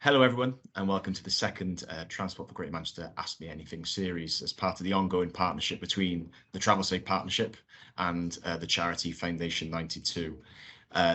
Hello everyone and welcome to the second Transport for Greater Manchester Ask Me Anything series as part of the ongoing partnership between the Travel Safe Partnership and the charity Foundation 92.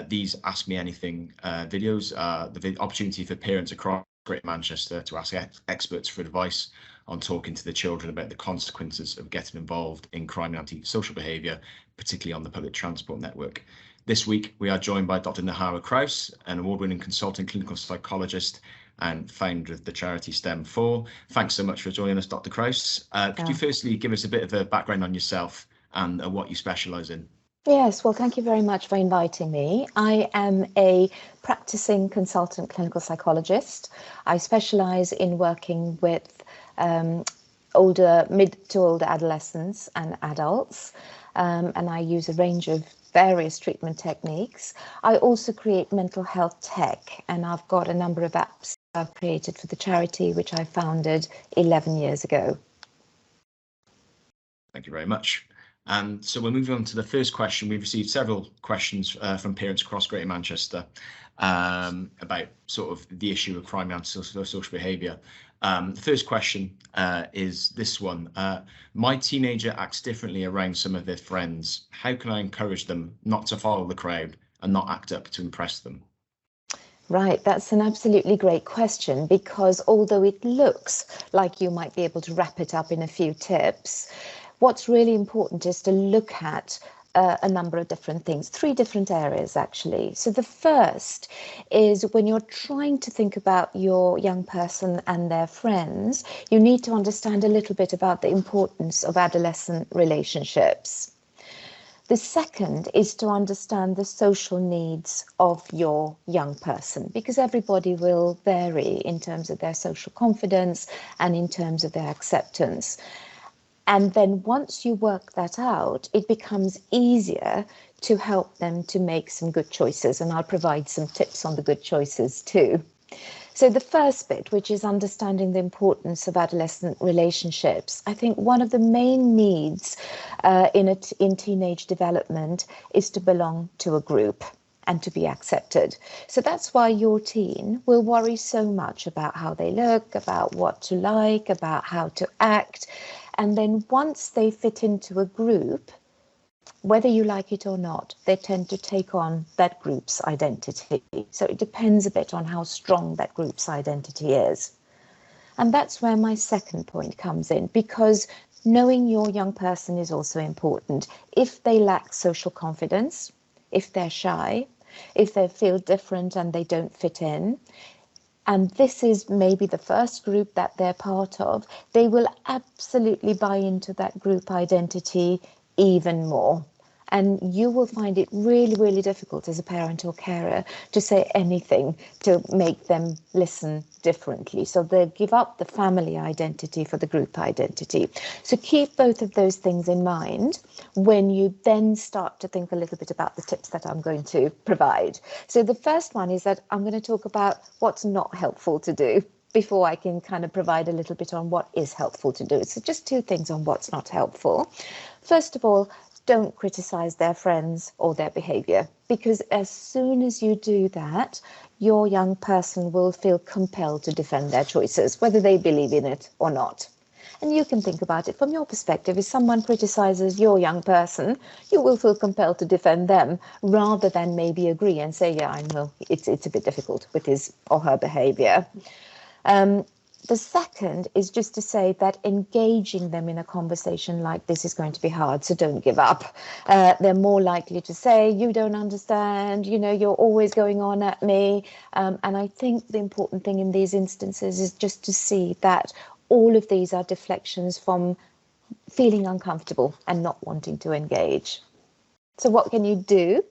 These Ask Me Anything videos are the opportunity for parents across Greater Manchester to ask experts for advice on talking to the children about the consequences of getting involved in crime and anti-social behaviour, particularly on the public transport network. This week, we are joined by Dr. Nihara Krause, an award-winning consultant clinical psychologist and founder of the charity STEM4. Thanks so much for joining us, Dr. Krause. Could you firstly give us a bit of a background on yourself and what you specialise in? Yes, well, thank you very much for inviting me. I am a practicing consultant clinical psychologist. I specialise in working with mid to older adolescents and adults, and I use a range of various treatment techniques. I also create mental health tech, and I've got a number of apps I've created for the charity, which I founded 11 years ago. Thank you very much. So we're moving on to the first question. We've received several questions from parents across Greater Manchester about sort of the issue of crime and social behaviour. The first question is this one. My teenager acts differently around some of their friends. How can I encourage them not to follow the crowd and not act up to impress them? Right, that's an absolutely great question, because although it looks like you might be able to wrap it up in a few tips, what's really important is to look at a number of different things, 3 different areas actually. So the first is when you're trying to think about your young person and their friends, you need to understand a little bit about the importance of adolescent relationships. The second is to understand the social needs of your young person, because everybody will vary in terms of their social confidence and in terms of their acceptance. And then once you work that out, it becomes easier to help them to make some good choices. And I'll provide some tips on the good choices too. So the first bit, which is understanding the importance of adolescent relationships, I think one of the main needs in teenage development is to belong to a group and to be accepted. So that's why your teen will worry so much about how they look, about what to like, about how to act. And then once they fit into a group, whether you like it or not, they tend to take on that group's identity. So it depends a bit on how strong that group's identity is. And that's where my second point comes in, because knowing your young person is also important. If they lack social confidence, if they're shy, if they feel different and they don't fit in, and this is maybe the first group that they're part of, they will absolutely buy into that group identity even more. And you will find it really, really difficult as a parent or carer to say anything to make them listen differently. So they'll give up the family identity for the group identity. So keep both of those things in mind when you then start to think a little bit about the tips that I'm going to provide. So the first one is that I'm going to talk about what's not helpful to do before I can kind of provide a little bit on what is helpful to do. So just 2 things on what's not helpful. First of all, don't criticize their friends or their behavior, because as soon as you do that, your young person will feel compelled to defend their choices, whether they believe in it or not. And you can think about it from your perspective. If someone criticizes your young person, you will feel compelled to defend them rather than maybe agree and say, yeah, I know it's a bit difficult with his or her behavior. The second is just to say that engaging them in a conversation like this is going to be hard, so don't give up. They're more likely to say, you don't understand, you know, you're always going on at me. And I think the important thing in these instances is just to see that all of these are deflections from feeling uncomfortable and not wanting to engage. So what can you do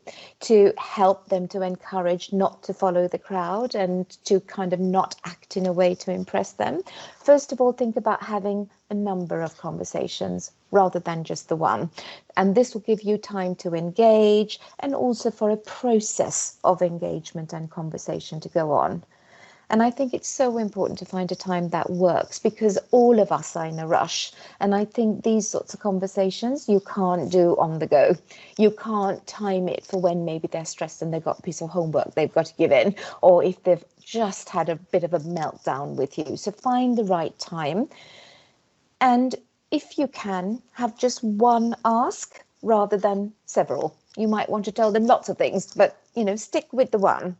to help them to encourage not to follow the crowd and to kind of not act in a way to impress them? First of all, think about having a number of conversations rather than just the one. And this will give you time to engage and also for a process of engagement and conversation to go on. And I think it's so important to find a time that works, because all of us are in a rush. And I think these sorts of conversations you can't do on the go. You can't time it for when maybe they're stressed and they've got a piece of homework they've got to give in, or if they've just had a bit of a meltdown with you. So find the right time. And if you can, have just one ask rather than several. You might want to tell them lots of things, but, stick with the one.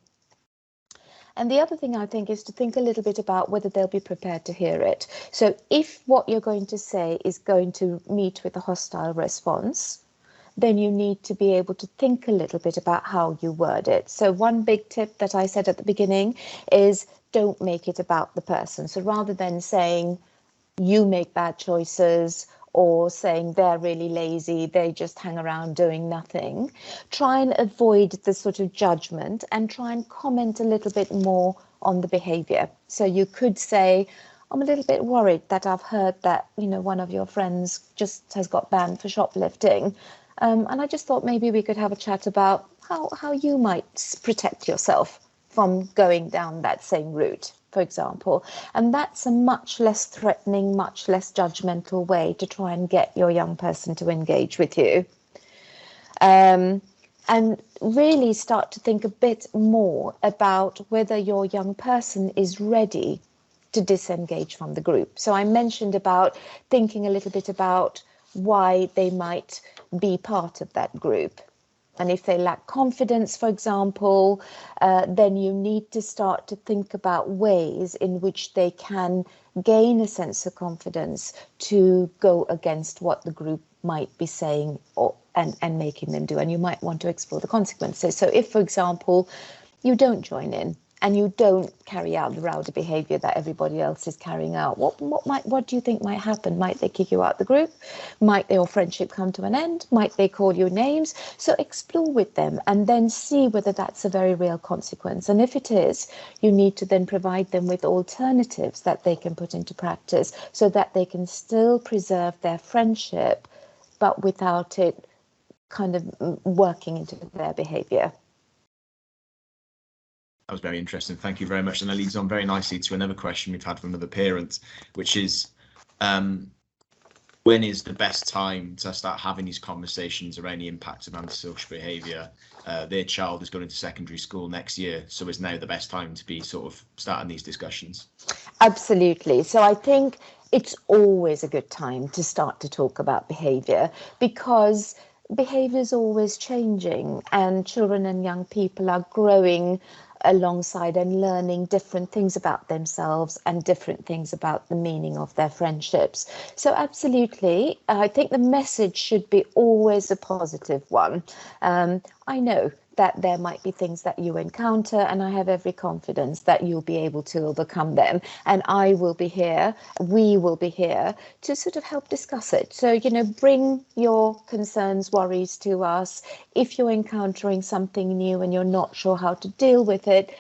And the other thing I think is to think a little bit about whether they'll be prepared to hear it. So if what you're going to say is going to meet with a hostile response, then you need to be able to think a little bit about how you word it. So one big tip that I said at the beginning is don't make it about the person. So rather than saying you make bad choices, or saying they're really lazy, they just hang around doing nothing, try and avoid the sort of judgment and try and comment a little bit more on the behaviour. So you could say, I'm a little bit worried that I've heard that, one of your friends just has got banned for shoplifting. And I just thought maybe we could have a chat about how you might protect yourself from going down that same route, for example. And that's a much less threatening, much less judgmental way to try and get your young person to engage with you. And really start to think a bit more about whether your young person is ready to disengage from the group. So I mentioned about thinking a little bit about why they might be part of that group. And if they lack confidence, for example, then you need to start to think about ways in which they can gain a sense of confidence to go against what the group might be saying and making them do. And you might want to explore the consequences. So if, for example, you don't join in and you don't carry out the rowdy behaviour that everybody else is carrying out, what do you think might happen? Might they kick you out the group? Might your friendship come to an end? Might they call you names? So explore with them and then see whether that's a very real consequence. And if it is, you need to then provide them with alternatives that they can put into practice so that they can still preserve their friendship, but without it kind of working into their behaviour. That was very interesting. Thank you very much. And that leads on very nicely to another question we've had from another parent, which is, when is the best time to start having these conversations around the impact of antisocial behaviour? Their child is going into secondary school next year, so is now the best time to be sort of starting these discussions? Absolutely. So I think it's always a good time to start to talk about behaviour, because behaviour is always changing and children and young people are growing alongside and learning different things about themselves and different things about the meaning of their friendships. So absolutely, I think the message should be always a positive one. I know that there might be things that you encounter, and I have every confidence that you'll be able to overcome them. And I will be here, we will be here to sort of help discuss it. So, bring your concerns, worries to us. If you're encountering something new and you're not sure how to deal with it,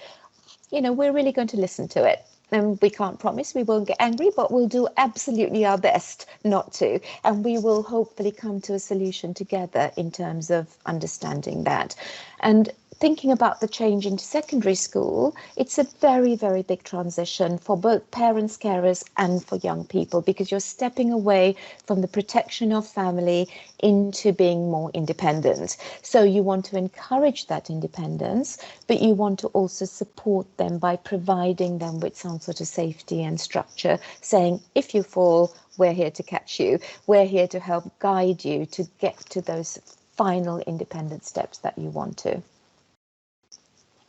we're really going to listen to it. And we can't promise we won't get angry, but we'll do absolutely our best not to. And we will hopefully come to a solution together in terms of understanding that. And thinking about the change into secondary school, it's a very, very big transition for both parents, carers, and for young people, because you're stepping away from the protection of family into being more independent. So you want to encourage that independence, but you want to also support them by providing them with some sort of safety and structure, saying, if you fall, we're here to catch you. We're here to help guide you to get to those final independent steps that you want to.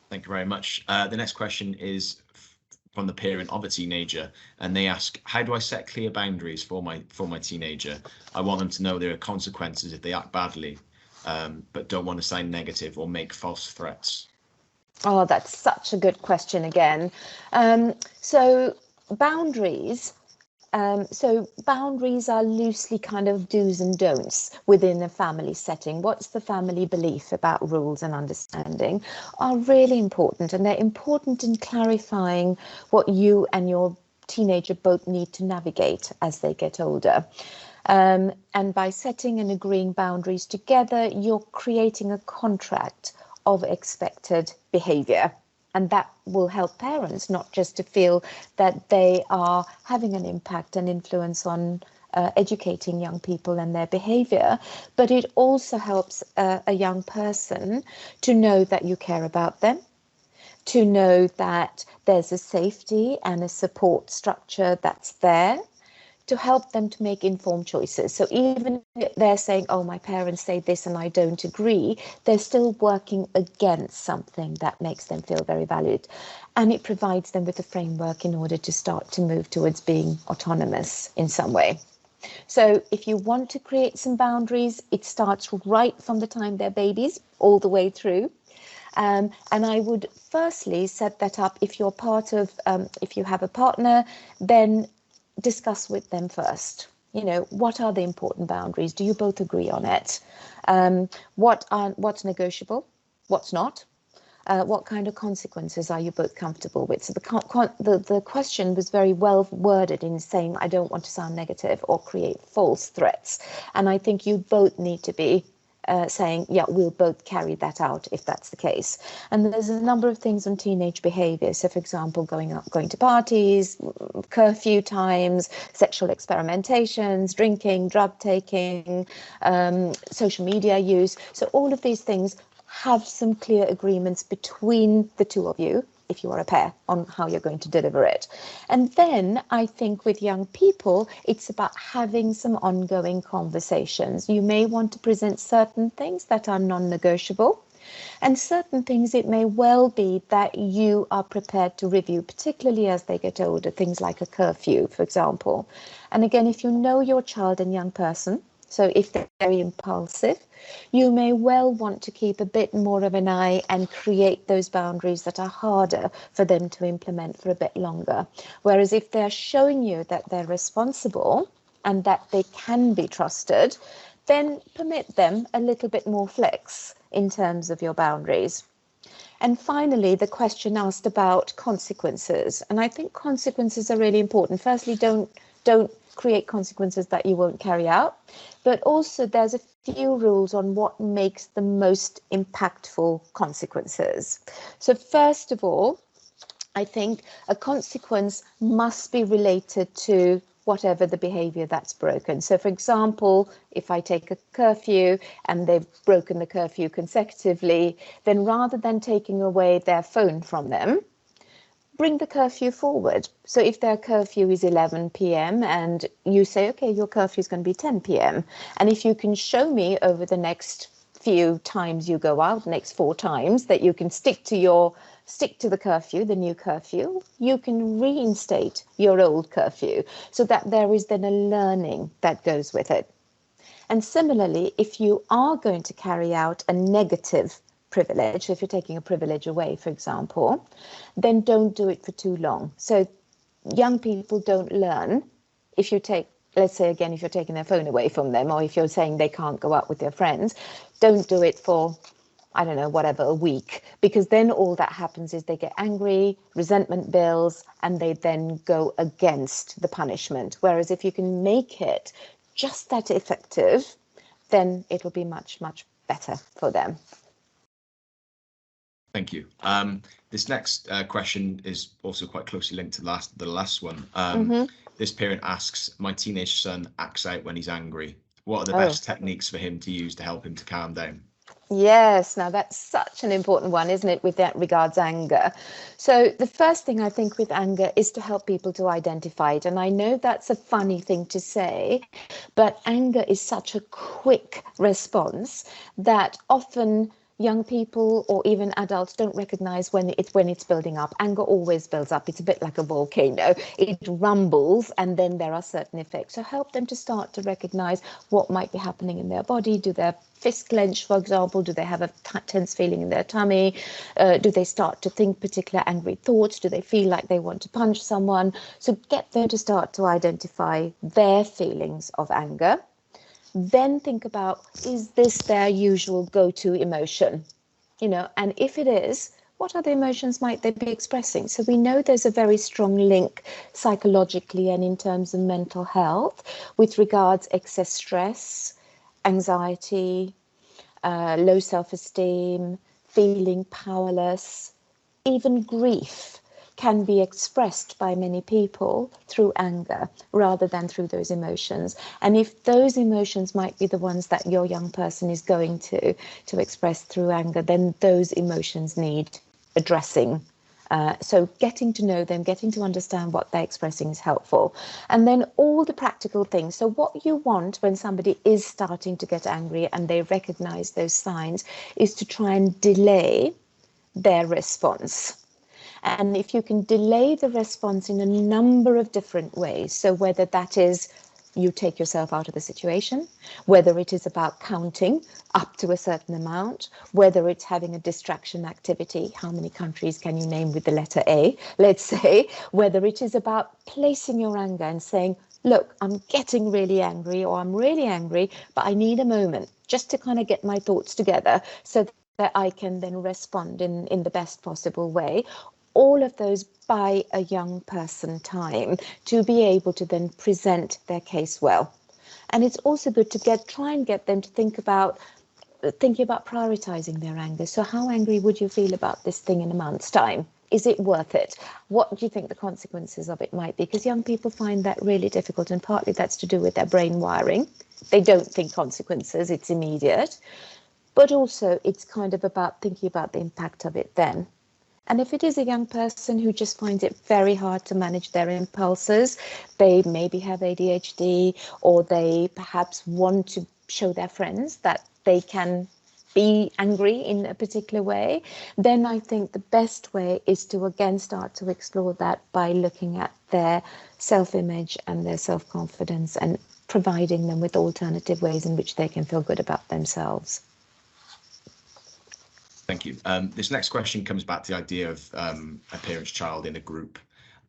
Thank you very much. The next question is from the parent of a teenager, and they ask, how do I set clear boundaries for my teenager? I want them to know there are consequences if they act badly, but don't want to sound negative or make false threats. Oh, that's such a good question again. So boundaries are loosely kind of do's and don'ts within a family setting. What's the family belief about rules and understanding are really important, and they're important in clarifying what you and your teenager both need to navigate as they get older. And by setting and agreeing boundaries together, you're creating a contract of expected behaviour. And that will help parents not just to feel that they are having an impact and influence on educating young people and their behavior, but it also helps a young person to know that you care about them, to know that there's a safety and a support structure that's there to help them to make informed choices. So even if they're saying, oh, my parents say this and I don't agree, they're still working against something that makes them feel very valued. And it provides them with a framework in order to start to move towards being autonomous in some way. So if you want to create some boundaries, it starts right from the time they're babies all the way through. And I would firstly set that up if you're part of, if you have a partner, then discuss with them first. You know, what are the important boundaries? Do you both agree on it? What's negotiable? What's not? What kind of consequences are you both comfortable with? So the question was very well worded in saying, I don't want to sound negative or create false threats. And I think you both need to be saying, yeah, we'll both carry that out if that's the case. And there's a number of things on teenage behavior. So, for example, going to parties, curfew times, sexual experimentations, drinking, drug taking, social media use. So all of these things have some clear agreements between the two of you, if you are a pair, on how you're going to deliver it. And then I think with young people, it's about having some ongoing conversations. You may want to present certain things that are non-negotiable, and certain things it may well be that you are prepared to review, particularly as they get older, things like a curfew, for example. And again, if you know your child and young person, so if they're very impulsive, you may well want to keep a bit more of an eye and create those boundaries that are harder for them to implement for a bit longer. Whereas if they're showing you that they're responsible and that they can be trusted, then permit them a little bit more flex in terms of your boundaries. And finally, the question asked about consequences. And I think consequences are really important. Firstly, don't create consequences that you won't carry out. But also there's a few rules on what makes the most impactful consequences. So first of all, I think a consequence must be related to whatever the behavior that's broken. So for example, if I take a curfew and they've broken the curfew consecutively, then rather than taking away their phone from them, bring the curfew forward. So if their curfew is 11 p.m. and you say, okay, your curfew is going to be 10 p.m. And if you can show me over the next few times you go out, next 4 times, that you can stick to the curfew, the new curfew, you can reinstate your old curfew, so that there is then a learning that goes with it. And similarly, if you are going to carry out a negative privilege, if you're taking a privilege away, for example, then don't do it for too long. So young people don't learn if you take, let's say again, if you're taking their phone away from them, or if you're saying they can't go out with their friends, don't do it for, I don't know, whatever, a week, because then all that happens is they get angry, resentment builds, and they then go against the punishment. Whereas if you can make it just that effective, then it'll be much, much better for them. Thank you. This next question is also quite closely linked to the last one. This parent asks, my teenage son acts out when he's angry. What are the best techniques for him to use to help him to calm down? Yes, now that's such an important one, isn't it, with that regards anger. So the first thing I think with anger is to help people to identify it. And I know that's a funny thing to say, but anger is such a quick response that often young people or even adults don't recognize when it's building up. Anger always builds up. It's a bit like a volcano. It rumbles and then there are certain effects. So help them to start to recognize what might be happening in their body. Do their fists clench, for example? Do they have a tense feeling in their tummy? Do they start to think particular angry thoughts? Do they feel like they want to punch someone? So get them to start to identify their feelings of anger. Then think about, is this their usual go-to emotion? You know, and if it is, what other emotions might they be expressing? So we know there's a very strong link psychologically and in terms of mental health with regards excess stress, anxiety, low self-esteem, feeling powerless, even grief can be expressed by many people through anger rather than through those emotions. And if those emotions might be the ones that your young person is going to express through anger, then those emotions need addressing. So getting to know them, getting to understand what they're expressing is helpful. And then all the practical things. So what you want when somebody is starting to get angry and they recognize those signs is to try and delay their response. And if you can delay the response in a number of different ways, so whether that is you take yourself out of the situation, whether it is about counting up to a certain amount, whether it's having a distraction activity, how many countries can you name with the letter A, let's say, whether it is about placing your anger and saying, look, I'm getting really angry, or I'm really angry, but I need a moment just to kind of get my thoughts together so that I can then respond in the best possible way. All of those buy a young person time to be able to then present their case well. And it's also good to try and get them to thinking about prioritizing their anger. So how angry would you feel about this thing in a month's time? Is it worth it? What do you think the consequences of it might be? Because young people find that really difficult, and partly that's to do with their brain wiring. They don't think consequences, it's immediate. But also it's kind of about thinking about the impact of it then. And if it is a young person who just finds it very hard to manage their impulses, they maybe have ADHD, or they perhaps want to show their friends that they can be angry in a particular way, then I think the best way is to again start to explore that by looking at their self-image and their self-confidence and providing them with alternative ways in which they can feel good about themselves. Thank you. This next question comes back to the idea of a parent's child in a group.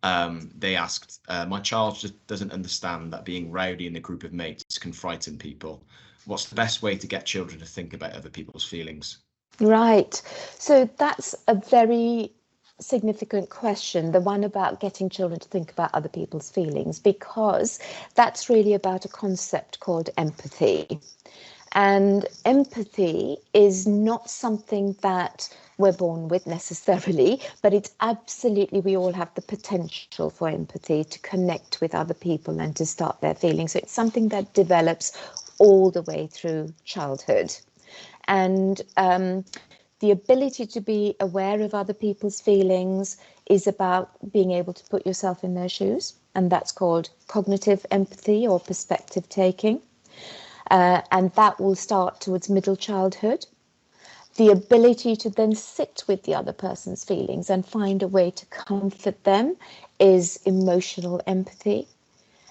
They asked, my child just doesn't understand that being rowdy in a group of mates can frighten people. What's the best way to get children to think about other people's feelings? Right. So that's a very significant question, the one about getting children to think about other people's feelings, because that's really about a concept called empathy. And empathy is not something that we're born with necessarily, but it's absolutely, we all have the potential for empathy to connect with other people and to start their feelings. So it's something that develops all the way through childhood. And the ability to be aware of other people's feelings is about being able to put yourself in their shoes. And that's called cognitive empathy or perspective taking. And that will start towards middle childhood. The ability to then sit with the other person's feelings and find a way to comfort them is emotional empathy.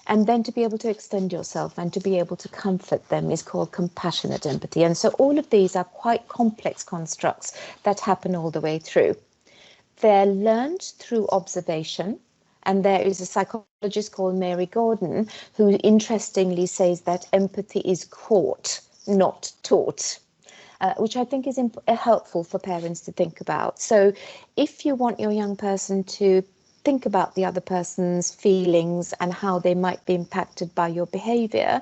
And then to be able to extend yourself and to be able to comfort them is called compassionate empathy. And so all of these are quite complex constructs that happen all the way through. They're learned through observation. And there is a psychologist called Mary Gordon who interestingly says that empathy is caught, not taught, which I think is helpful for parents to think about. So if you want your young person to think about the other person's feelings and how they might be impacted by your behavior,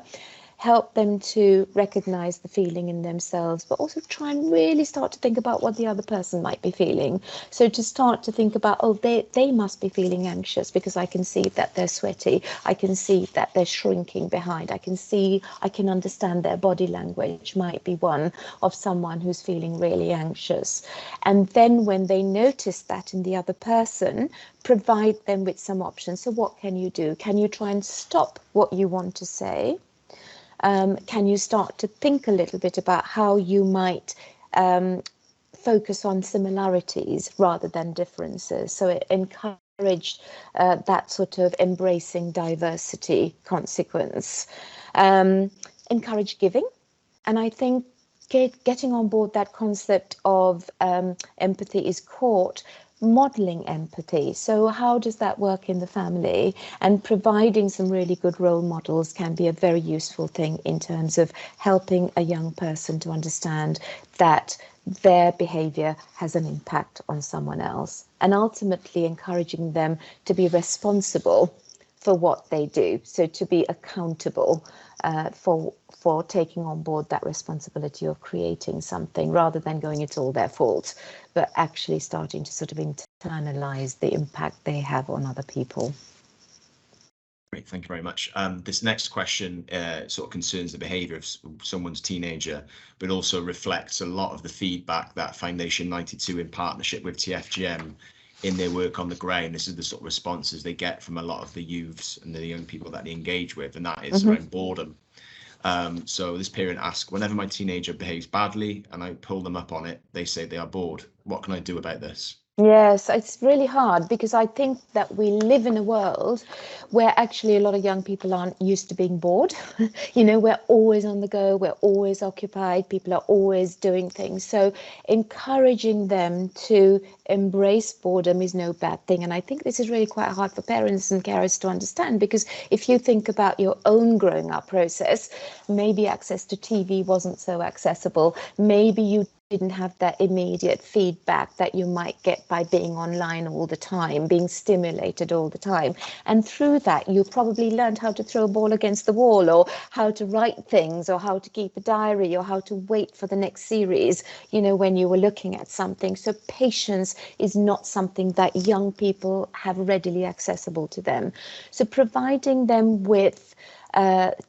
help them to recognize the feeling in themselves, but also try and really start to think about what the other person might be feeling. So to start to think about, oh, they must be feeling anxious because I can see that they're sweaty. I can see that they're shrinking behind. I can understand their body language might be one of someone who's feeling really anxious. And then when they notice that in the other person, provide them with some options. So what can you do? Can you try and stop what you want to say? Can you start to think a little bit about how you might focus on similarities rather than differences? So it encouraged that sort of embracing diversity consequence. Encourage giving. And I think getting on board that concept of empathy is caught, modeling empathy. So how does that work in the family? And providing some really good role models can be a very useful thing in terms of helping a young person to understand that their behavior has an impact on someone else, and ultimately encouraging them to be responsible for what they do. So to be accountable for taking on board that responsibility of creating something, rather than going it's all their fault, but actually starting to sort of internalize the impact they have on other people. Great, thank you very much. This next question sort of concerns the behaviour of someone's teenager, but also reflects a lot of the feedback that Foundation 92, in partnership with TFGM, in their work on the ground, this is the sort of responses they get from a lot of the youths and the young people that they engage with, and that is around boredom. So this parent asks, whenever my teenager behaves badly and I pull them up on it, they say they are bored. What can I do about this? Yes, it's really hard, because I think that we live in a world where actually a lot of young people aren't used to being bored. You know, we're always on the go, we're always occupied, people are always doing things. So encouraging them to embrace boredom is no bad thing. And I think this is really quite hard for parents and carers to understand, because if you think about your own growing up process, maybe access to TV wasn't so accessible. Maybe you didn't have that immediate feedback that you might get by being online all the time, being stimulated all the time. And through that, you probably learned how to throw a ball against the wall, or how to write things, or how to keep a diary, or how to wait for the next series, you know, when you were looking at something. So patience is not something that young people have readily accessible to them. So providing them with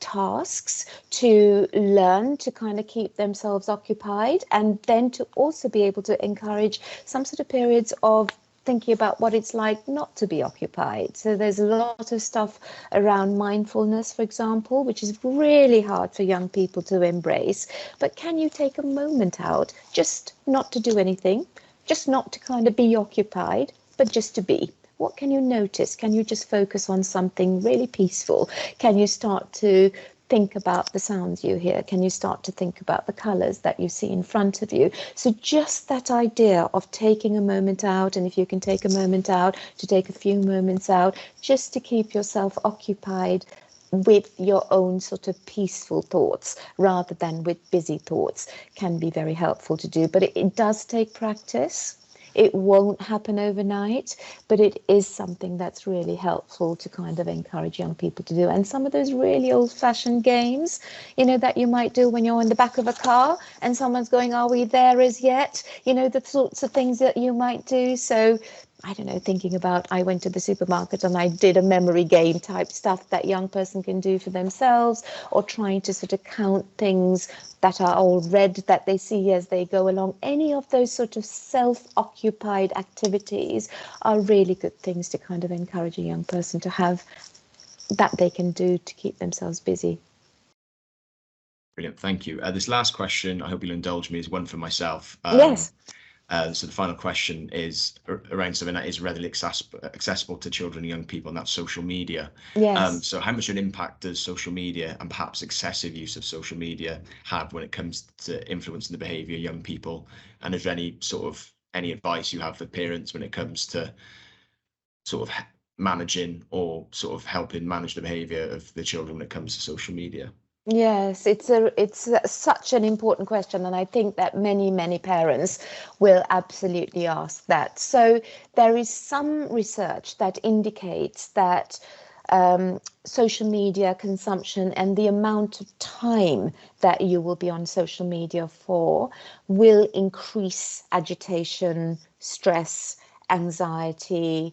tasks to learn to kind of keep themselves occupied, and then to also be able to encourage some sort of periods of thinking about what it's like not to be occupied. So there's a lot of stuff around mindfulness, for example, which is really hard for young people to embrace. But can you take a moment out, just not to do anything, just not to kind of be occupied, but just to be? What can you notice? Can you just focus on something really peaceful? Can you start to think about the sounds you hear? Can you start to think about the colours that you see in front of you? So just that idea of taking a moment out, and if you can take a moment out, to take a few moments out, just to keep yourself occupied with your own sort of peaceful thoughts rather than with busy thoughts, can be very helpful to do. But it does take practice. It won't happen overnight, but it is something that's really helpful to kind of encourage young people to do. And some of those really old-fashioned games, you know, that you might do when you're in the back of a car and someone's going, are we there as yet? You know, the sorts of things that you might do. So I don't know, thinking about, I went to the supermarket and I did a memory game type stuff that young person can do for themselves, or trying to sort of count things that are all red that they see as they go along. Any of those sort of self-occupied activities are really good things to kind of encourage a young person to have, that they can do to keep themselves busy. Brilliant, thank you. This last question, I hope you'll indulge me, is one for myself. Yes. So the final question is around something that is readily accessible to children and young people, and that's social media. Yes. So how much of an impact does social media, and perhaps excessive use of social media, have when it comes to influencing the behaviour of young people? And is there any advice you have for parents when it comes to sort of managing, or sort of helping manage the behaviour of the children when it comes to social media? Yes, it's such an important question, and I think that many parents will absolutely ask that. So there is some research that indicates that social media consumption and the amount of time that you will be on social media for will increase agitation, stress, anxiety,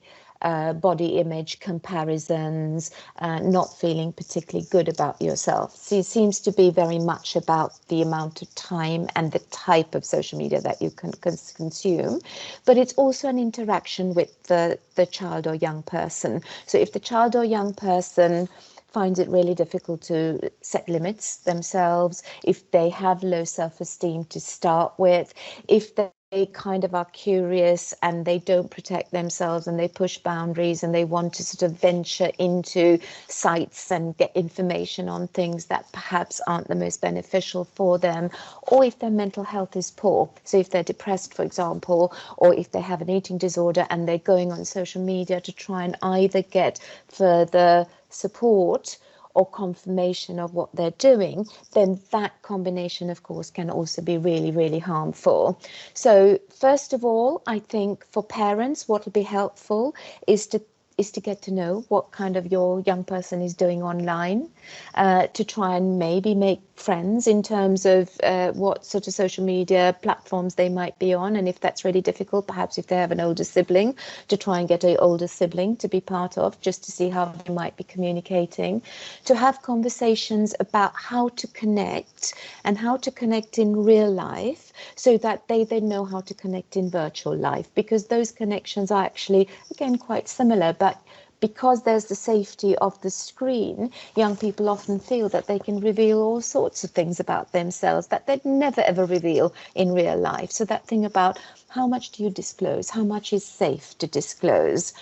body image comparisons, not feeling particularly good about yourself. So it seems to be very much about the amount of time and the type of social media that you can consume, but it's also an interaction with the child or young person. So if the child or young person finds it really difficult to set limits themselves, if they have low self-esteem to start with, if they kind of are curious and they don't protect themselves and they push boundaries and they want to sort of venture into sites and get information on things that perhaps aren't the most beneficial for them, or if their mental health is poor. So if they're depressed, for example, or if they have an eating disorder and they're going on social media to try and either get further support or confirmation of what they're doing, then that combination, of course, can also be really harmful. So first of all, I think for parents, what will be helpful is to is to get to know what kind of your young person is doing online, to try and maybe make friends in terms of what sort of social media platforms they might be on. And if that's really difficult, perhaps if they have an older sibling, to try and get an older sibling to be part of, just to see how they might be communicating, to have conversations about how to connect and how to connect in real life, so that they then know how to connect in virtual life, because those connections are actually, again, quite similar, but because there's the safety of the screen, young people often feel that they can reveal all sorts of things about themselves that they'd never ever reveal in real life. So that thing about how much do you disclose, how much is safe to disclose.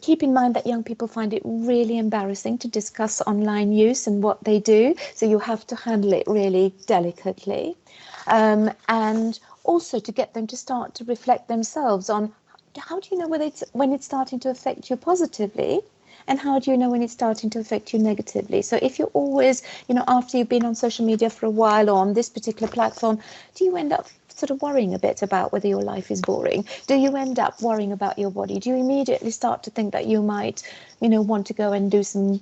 Keep in mind that young people find it really embarrassing to discuss online use and what they do, so you have to handle it really delicately. And also to get them to start to reflect themselves on, how do you know when it's starting to affect you positively, and how do you know when it's starting to affect you negatively? So if you're always, after you've been on social media for a while or on this particular platform, do you end up sort of worrying a bit about whether your life is boring? Do you end up worrying about your body? Do you immediately start to think that you might, want to go and do some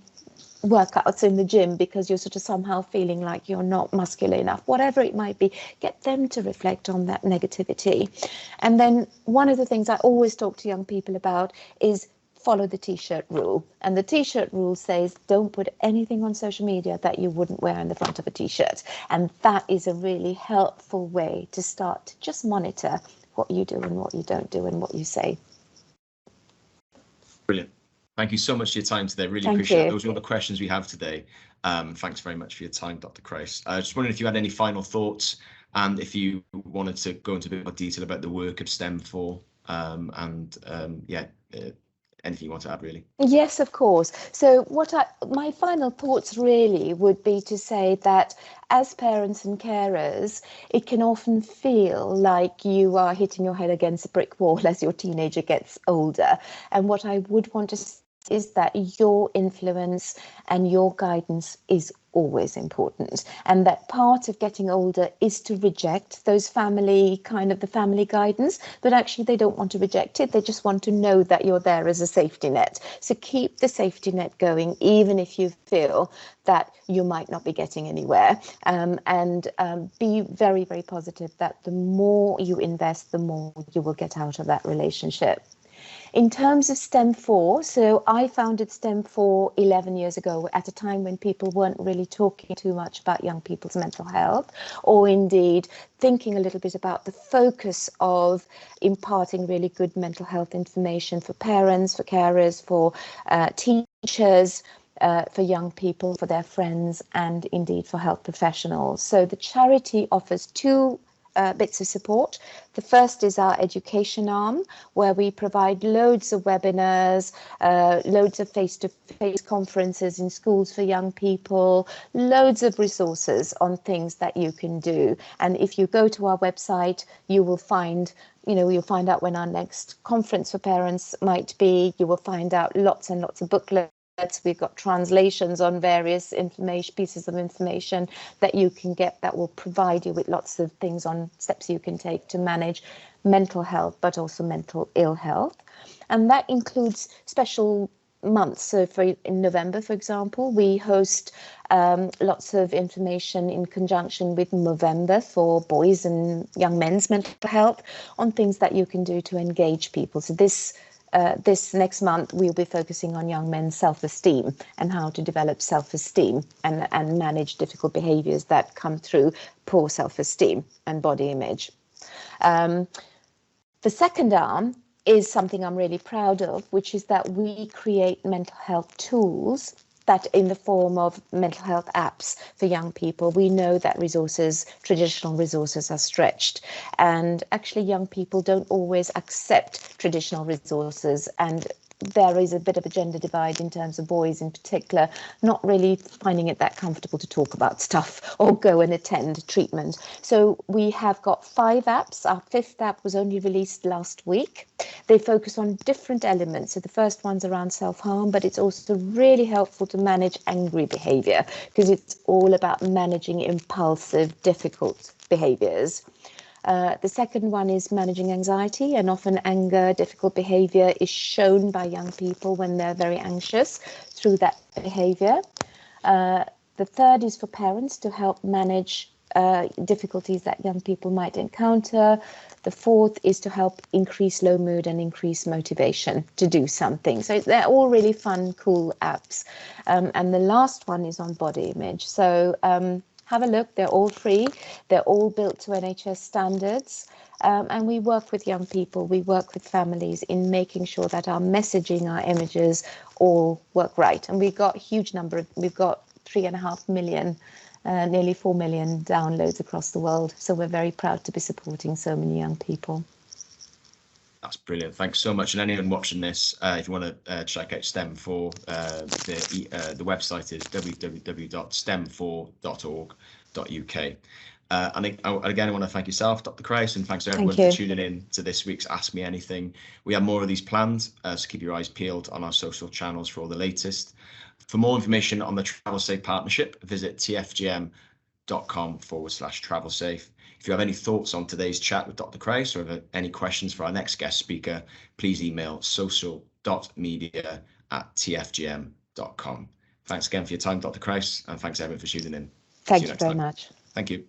workouts in the gym because you're sort of somehow feeling like you're not muscular enough? Whatever it might be, get them to reflect on that negativity. And then one of the things I always talk to young people about is follow the t-shirt rule. And the t-shirt rule says, don't put anything on social media that you wouldn't wear in the front of a t-shirt. And that is a really helpful way to start to just monitor what you do and what you don't do and what you say. Brilliant. Thank you so much for your time today. Really appreciate it. Those are all the questions we have today. Thanks very much for your time, Dr. Krause. Just wondering if you had any final thoughts, and if you wanted to go into a bit more detail about the work of STEM4, anything you want to add, really. Yes, of course. So my final thoughts really would be to say that as parents and carers, it can often feel like you are hitting your head against a brick wall as your teenager gets older. And what I would want to say is that your influence and your guidance is always important, and that part of getting older is to reject those family guidance, but actually they don't want to reject it, they just want to know that you're there as a safety net. So keep the safety net going, even if you feel that you might not be getting anywhere, and be very, very positive that the more you invest, the more you will get out of that relationship. In terms of STEM4, so I founded STEM4 11 years ago at a time when people weren't really talking too much about young people's mental health, or indeed thinking a little bit about the focus of imparting really good mental health information for parents, for carers, for teachers, for young people, for their friends, and indeed for health professionals. So the charity offers two bits of support. The first is our education arm, where we provide loads of webinars, loads of face-to-face conferences in schools for young people, loads of resources on things that you can do. And if you go to our website, you will find you'll find out when our next conference for parents might be. You will find out lots and lots of booklets. We've got translations on various pieces of information that you can get that will provide you with lots of things on steps you can take to manage mental health, but also mental ill health. And that includes special months. So in November, for example, we host lots of information in conjunction with Movember for boys and young men's mental health on things that you can do to engage people. So this next month, we'll be focusing on young men's self-esteem and how to develop self-esteem and manage difficult behaviours that come through poor self-esteem and body image. The second arm is something I'm really proud of, which is that we create mental health tools that in the form of mental health apps for young people. We know that traditional resources are stretched, and actually young people don't always accept traditional resources, and there is a bit of a gender divide in terms of boys in particular, not really finding it that comfortable to talk about stuff or go and attend treatment. So we have got 5 apps. Our 5th app was only released last week. They focus on different elements. So the first one's around self-harm, but it's also really helpful to manage angry behavior, because it's all about managing impulsive, difficult behaviors. The second one is managing anxiety, and often anger, difficult behavior is shown by young people when they're very anxious through that behavior. The third is for parents to help manage difficulties that young people might encounter. The fourth is to help increase low mood and increase motivation to do something. So they're all really fun, cool apps. And the last one is on body image. So have a look. They're all free. They're all built to NHS standards. And we work with young people. We work with families in making sure that our messaging, our images all work right. And we've got a huge number. We've got 3.5 million, nearly 4 million downloads across the world. So we're very proud to be supporting so many young people. That's brilliant. Thanks so much. And anyone watching this, if you want to check out STEM4, the website is www.stem4.org.uk. And again, I want to thank yourself, Dr. Krause, and thanks to everyone for tuning in to this week's Ask Me Anything. We have more of these planned, so keep your eyes peeled on our social channels for all the latest. For more information on the Travel Safe Partnership, visit tfgm.com/travelsafe. If you have any thoughts on today's chat with Dr. Krause, or have any questions for our next guest speaker, please email social.media@tfgm.com. Thanks again for your time, Dr. Krause, and thanks everyone for tuning in. Thank you very much. Thank you.